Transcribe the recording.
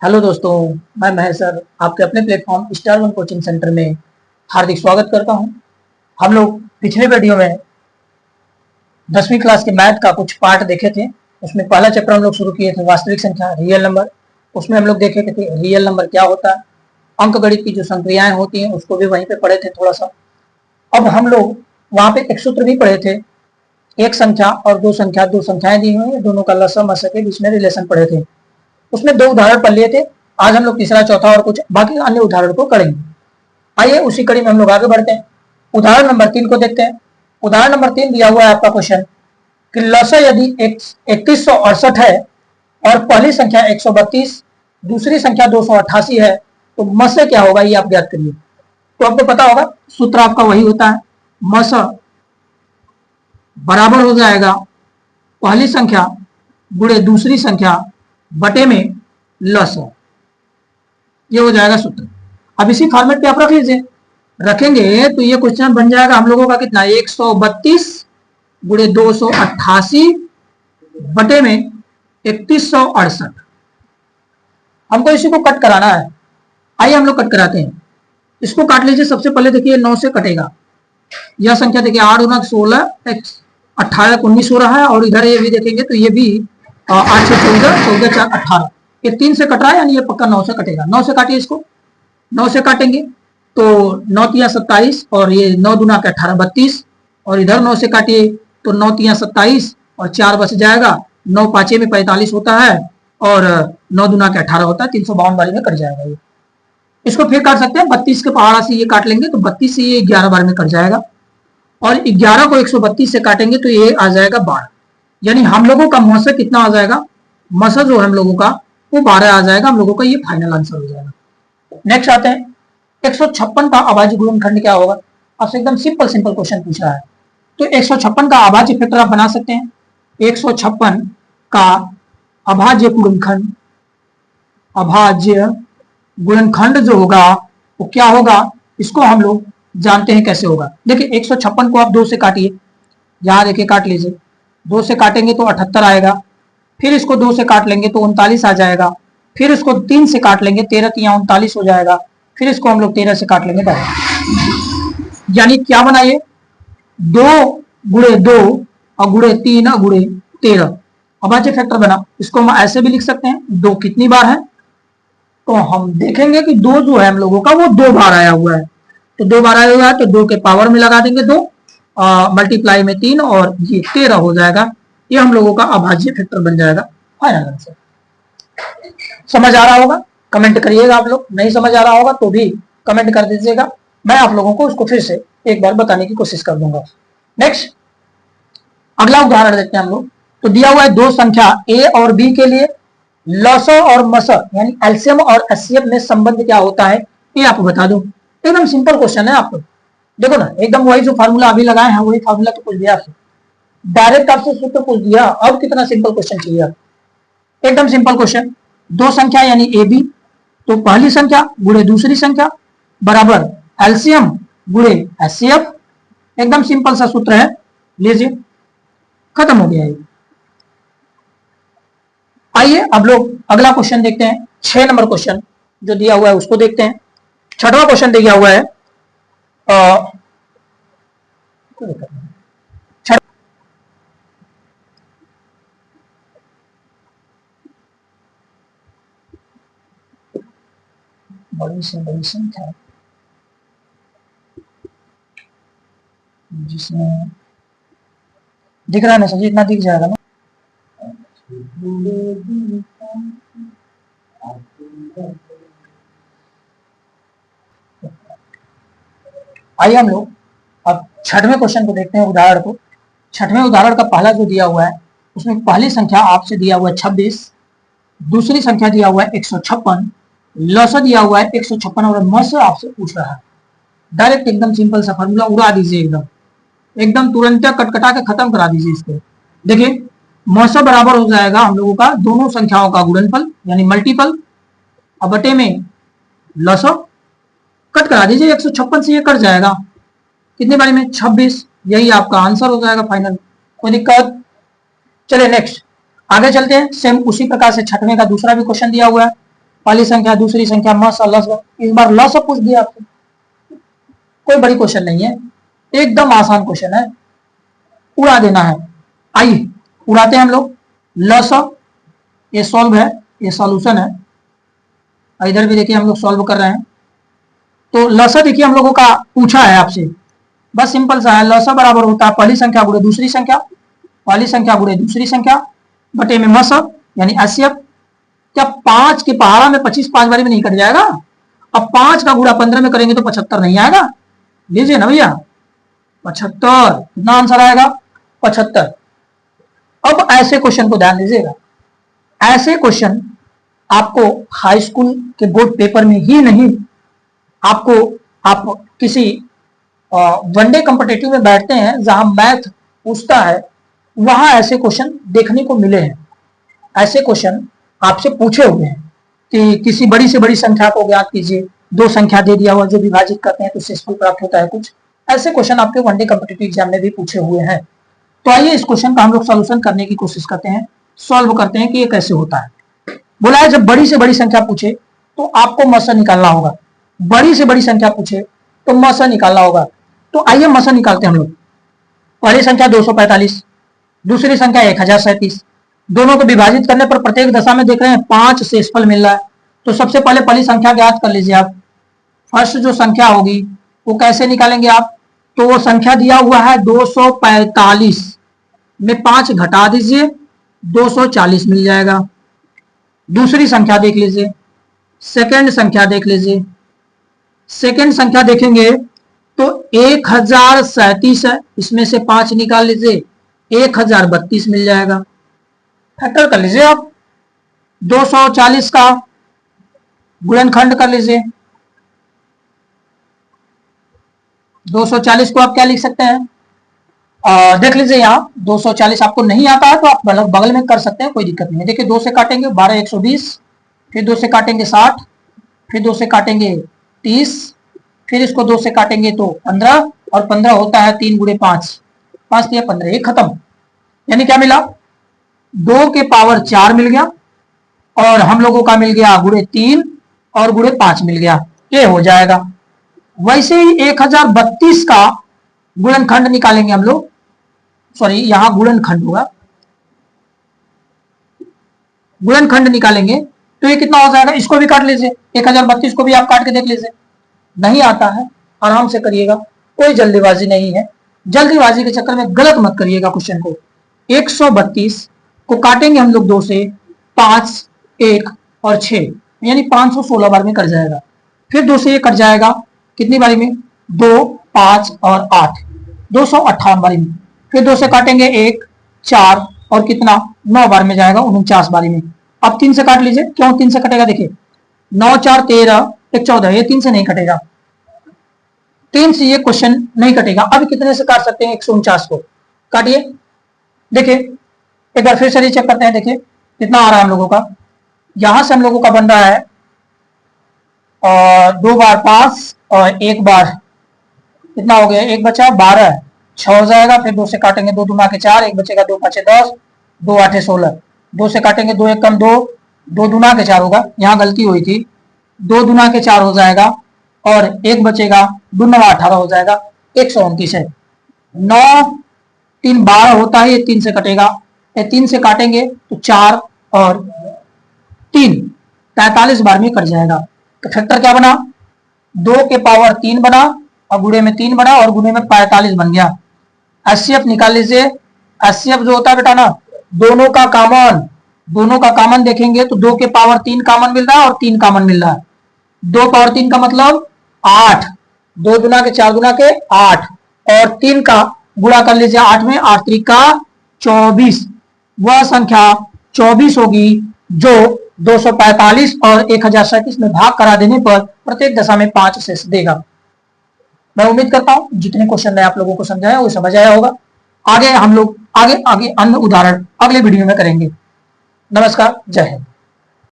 Hello दोस्तों, मैं Mahesh sir आपके अपने platform star one coaching centre में हार्दिक स्वागत करता हूं। हम लोग पिछले वीडियो में 10वीं क्लास के मैथ का कुछ पार्ट देखे थे। उसमें पहला चैप्टर हम लोग शुरू किए थे वास्तविक संख्या रियल नंबर। उसमें हम लोग देखे थे रियल नंबर क्या होता है, अंक गणित की जो संक्रियाएं होती हैं उसको भी वहीं पे पढ़े थे थोड़ा सा। अब हम लोग वहां पे एक सूत्र भी पढ़े थे, एक संख्या और दो संख्याएं दी हुई है, दोनों का लसा मसा के बीच में रिलेशन पढ़े थे। उसमें दो उदाहरण पढ़ लिए थे। आज हम लोग तीसरा चौथा और कुछ बाकी अन्य उदाहरण को करेंगे। आइए उसी कड़ी में हम लोग आगे बढ़ते हैं। उदाहरण नंबर 3 को देखते हैं। उदाहरण नंबर 3 दिया हुआ है आपका क्वेश्चन कि लसा यदि 3168 है और पहली संख्या 132, दूसरी संख्या 288 है तो मसा क्या होगा, ये आप ज्ञात करिए। तो आपको पता होगा सूत्र आपका वही होता है, मसा बराबर हो जाएगा पहली संख्या गुणे दूसरी संख्या बटे में लसा, ये हो जाएगा सूत्र। अब इसी फॉर्मेट पे आप रख लीजिए। रखेंगे तो ये क्वेश्चन बन जाएगा हम लोगों का कितना, 132 गुणे 288 बटे में 3168। हमको इसी को कट कराना है। आइए हम लोग कट कराते हैं। इसको काट लीजिए। सबसे पहले देखिए 9 से कटेगा यह संख्या, देखिए 8 गुना 16, 18 19 हो रहा है, और इधर ये भी देखेंगे तो ये भी 8 से 14, 14 4 18, ये 3 से कट रहा है, यानी ये पक्का 9 से कटेगा। 9 से काटिए इसको। 9 से काटेंगे तो 9 तिया 27 और ये 9 दूना के 18 32, और इधर 9 से काटिए तो 9 तिया 27 और 4 बच जाएगा, 9 पाँचे में 45 होता है और 9 दूना के 18 होता है, 352 बारी में कट जाएगा ये। इसको फिर काट सकते हैं, 32 के पहाड़ा से ये काट लेंगे तो 32 से ये 11 बार में कट जाएगा, और 11 को 132 से काटेंगे तो ये आ जाएगा 12, यानी हम लोगों का मसा कितना आ जाएगा, मसा जो है हम लोगों का वो 12 आ जाएगा। हम लोगों का ये फाइनल आंसर हो जाएगा। नेक्स्ट आते हैं, 156 का अभाज्य गुणनखंड क्या होगा। आपसे एकदम सिंपल क्वेश्चन पूछ रहा है, तो 156 का अभाज्य फैक्टर आप बना सकते हैं। 156 का अभाज्य गुणनखंड, अभाज्य गुणनखंड जो होगा वो क्या होगा, इसको हम लोग जानते हैं कैसे होगा। देखिए 156 को आप 2 से काटिए, यहां देखिए काट लीजिए। 2 से काटेंगे तो 78 आएगा, फिर इसको 2 से काट लेंगे तो 39 आ जाएगा, फिर इसको 3 से काट लेंगे 13 तिया 39 हो जाएगा, फिर इसको हम लोग 13 से काट लेंगे 12, यानी क्या बनाइए 2 गुणे 2 और गुणे 3 और गुणे 13 अभाज्य फैक्टर बना। इसको हम ऐसे भी लिख सकते हैं, 2 कितनी बार है, तो हम देखेंगे कि 2 जो है हम लोगों का वो 2 बार आया हुआ है, तो 2 बार आया हुआ है तो 2 के पावर में लगा देंगे 2, मल्टीप्लाई में 3 और ये 13 हो जाएगा। ये हम लोगों का अभाज्य फैक्टर बन जाएगा फाइनल आंसर। समझ आ रहा होगा कमेंट करिएगा, आप लोग नहीं समझ आ रहा होगा तो भी कमेंट कर दीजिएगा, मैं आप लोगों को उसको फिर से एक बार बताने की कोशिश कर दूंगा। नेक्स्ट अगला उदाहरण देखते हैं हम लोग। तो दिया हुआ है दो संख्या ए और बी के लिए लसा और मसा यानी एलसीएम और एचसीएफ में संबंध क्या होता है, ये आपको बता दो। एकदम सिंपल क्वेश्चन है। आपको देखो ना, एकदम वही जो फार्मूला अभी लगाए हैं वही फार्मूला तो पूछ दिया आपसे, डायरेक्ट आपसे सूत्र पूछ दिया। अब कितना सिंपल क्वेश्चन चाहिए, एकदम सिंपल क्वेश्चन। दो संख्या यानी ए बी, तो पहली संख्या गुणे दूसरी संख्या बराबर एलसीएम गुणे एचसीएफ, एकदम सिंपल सा सूत्र है। लीजिए खत्म हो गया ये। आइए अब लोग अगला क्वेश्चन देखते हैं। 6 नंबर क्वेश्चन जो दिया हुआ है उसको देखते हैं। 6वां क्वेश्चन दिया हुआ है बड़ी संख्या जिसमें दिख रहा है ना सर, इतना दिख जाएगा ना। आइए हम लोग अब 6वें क्वेश्चन को देखते हैं, उदाहरण को। 6वें उदाहरण का पहला जो दिया हुआ है उसमें पहली संख्या आपसे दिया हुआ है 26, दूसरी संख्या दिया हुआ है 156, लसा दिया हुआ है 156 और मसा आपसे पूछ रहा है। डायरेक्ट एकदम सिंपल सा फॉर्मूला उड़ा दीजिए, एकदम तुरंत कटकटा के खत्म करा दीजिए इसको। देखिए मसा बराबर हो जाएगा हम लोगों का दोनों संख्याओं का गुणनफल यानी मल्टीपल, अब बटे में लसा कट करा दीजिए। 156 से ये कट जाएगा, कितनी बारी में 26, यही आपका आंसर हो जाएगा फाइनल। कोई दिक्कत? चलिए नेक्स्ट आगे चलते हैं। सेम उसी प्रकार से 6वें का दूसरा भी क्वेश्चन दिया हुआ है। पहली संख्या दूसरी संख्या मस और लस, इस बार लस पूछ दिया आपसे, कोई बड़ी क्वेश्चन नहीं है, एकदम आसान क्वेश्चन है, उड़ा देना है। आइए उड़ाते हैं हम लोग। लस ये सॉल्व है, ये सॉल्यूशन है, इधर भी देखिए हम लोग सॉल्व कर रहे हैं। तो लसा देखिए हम लोगों का पूछा है आपसे, बस सिंपल सा है, लसा बराबर होता है पहली संख्या गुणे दूसरी संख्या, पहली संख्या गुणे दूसरी संख्या बटे में मस यानी एसएफ। क्या 5 के पहाड़ा में 25 5 बारी में नहीं कट जाएगा? अब 5 का गुणा 15 में करेंगे तो 75 नहीं आएगा, लीजिए ना भैया 75, कितना आंसर आएगा 75। अब ऐसे क्वेश्चन को ध्यान दीजिएगा, ऐसे क्वेश्चन आपको हाई स्कूल के बोर्ड पेपर में ही नहीं, आपको आप किसी वनडे कॉम्पिटिटिव में बैठते हैं जहां मैथ पूछता है, वहां ऐसे क्वेश्चन देखने को मिले हैं। ऐसे क्वेश्चन आपसे पूछे हुए हैं कि किसी बड़ी से बड़ी संख्या को ज्ञात कीजिए, दो संख्या दे दिया हुआ जो विभाजित करते हैं तो शेषफल प्राप्त होता है, कुछ ऐसे क्वेश्चन आपके वनडे कॉम्पिटिटिव एग्जाम में भी पूछे हुए हैं। तो आइए इस क्वेश्चन का हम लोग सॉल्यूशन करने की कोशिश करते हैं, सॉल्व करते हैं कि ये कैसे होता है। बोला है जब बड़ी से बड़ी संख्या पूछे तो आपको मसा निकालना होगा, बड़ी से बड़ी संख्या पूछे तो मसा निकालना होगा। तो आइए मसा निकालते हैं हम लोग। पहली संख्या 245, दूसरी संख्या 1037, दोनों को विभाजित करने पर प्रत्येक दशा में देख रहे हैं 5 शेषफल मिल रहा है। तो सबसे पहले पहली संख्या ज्ञात कर लीजिए आप। फर्स्ट जो संख्या होगी वो कैसे निकालेंगे आप? तो वो संख्या दिया हुआ है 245 में 5 घटा दीजिए, 240 मिल जाएगा। दूसरी संख्या देख लीजिए, सेकंड संख्या देख लीजिए, सेकंड संख्या देखेंगे तो 1037 है, इसमें से 5 निकाल लीजिए, 1032 मिल जाएगा। फैक्टर कर लीजिए आप, 240 का गुणनखंड कर लीजिए। 240 को आप क्या लिख सकते हैं, देख लीजिए यहाँ 240 आपको नहीं आता है तो आप बगल में कर सकते हैं, कोई दिक्कत नहीं है। देखिए 2 से काटेंगे 12 120, फिर 2 से काटेंगे 60, फिर 2 से काटेंगे 30, फिर इसको 2 से काटेंगे तो 15, और 15 होता है 3 गुणे 5, 5 या 15, ये खत्म। यानी क्या मिला, 2 के पावर 4 मिल गया, और हम लोगों का मिल गया गुणे 3 और गुणे 5 मिल गया, ये हो जाएगा। वैसे ही 1032 का गुणनखंड निकालेंगे हम लोग, सॉरी यहां गुणनखंड होगा, गुणनखंड निकालेंगे तो ये कितना हो जाएगा, इसको भी काट लीजिए, 1032 को भी आप काट के देख लीजिए। नहीं आता है आराम से करिएगा, कोई जल्दीबाजी नहीं है, जल्दीबाजी के चक्कर में गलत मत करिएगा क्वेश्चन को। 132 को काटेंगे हम लोग 2 से, 5 1 और 6 यानी 516 बार में कट जाएगा। फिर 2 से ये कट जाएगा कितनी बारी में, 2 5 और 8, 258 बारी में। फिर 2 से काटेंगे 1 4 और कितना 9 बार में जाएगा, 49 बारी में। अब 3 से काट लीजिए, क्यों 3 से कटेगा, देखिए 9 4 13 1 14, ये 3 से नहीं कटेगा, 3 से ये क्वेश्चन नहीं कटेगा। अब कितने से काट सकते हैं, 149 को काटिए। देखिए एक बार फिर से चेक करते हैं, देखिए कितना आ रहा है हम लोगों का। यहां से हम लोगों का बन रहा है और 2 बार 5 और 1 बार कितना हो गया, 1 बचा 12, 6 हो जाएगा। फिर 2 से काटेंगे 2 दूना के 4, 1 बचेगा, 2 5 10, 2 8 16, 2 से काटेंगे 2 1 कम 2, 2 दूना के 4 होगा, यहाँ गलती हुई थी, 2 दूना के 4 हो जाएगा, और 1 बचेगा, 2 9 18 हो जाएगा, 129 है। 9 3 12 होता है, ये 3 से कटेगा, 3 से काटेंगे तो 4 और 3 43 बार में कट जाएगा। तो फैक्टर क्या बना, 2 के पावर 3 बना, और गुणे में 3 बना, और गुणे में 45 बन गया। एचसीएफ निकाल लीजिए। एचसीएफ जो होता है बेटा ना, दोनों का कॉमन देखेंगे तो 2 के पावर 3 कॉमन मिल रहा है और 3 कॉमन मिल रहा है। 2 पावर 3 का मतलब 8, 2 गुना के 4 गुना के 8, और 3 का गुणा कर लीजिए 8 में, 8 3 का 24, वह संख्या 24 होगी जो 245 और 1037 में भाग करा देने पर प्रत्येक दशा में 5 शेष देगा। मैं उम्मीद करता हूं जितने क्वेश्चन मैं आप लोगों को समझाया वो समझ आया होगा। आगे हम लोग आगे अन्य उदाहरण अगले वीडियो में करेंगे। नमस्कार, जय हिंद।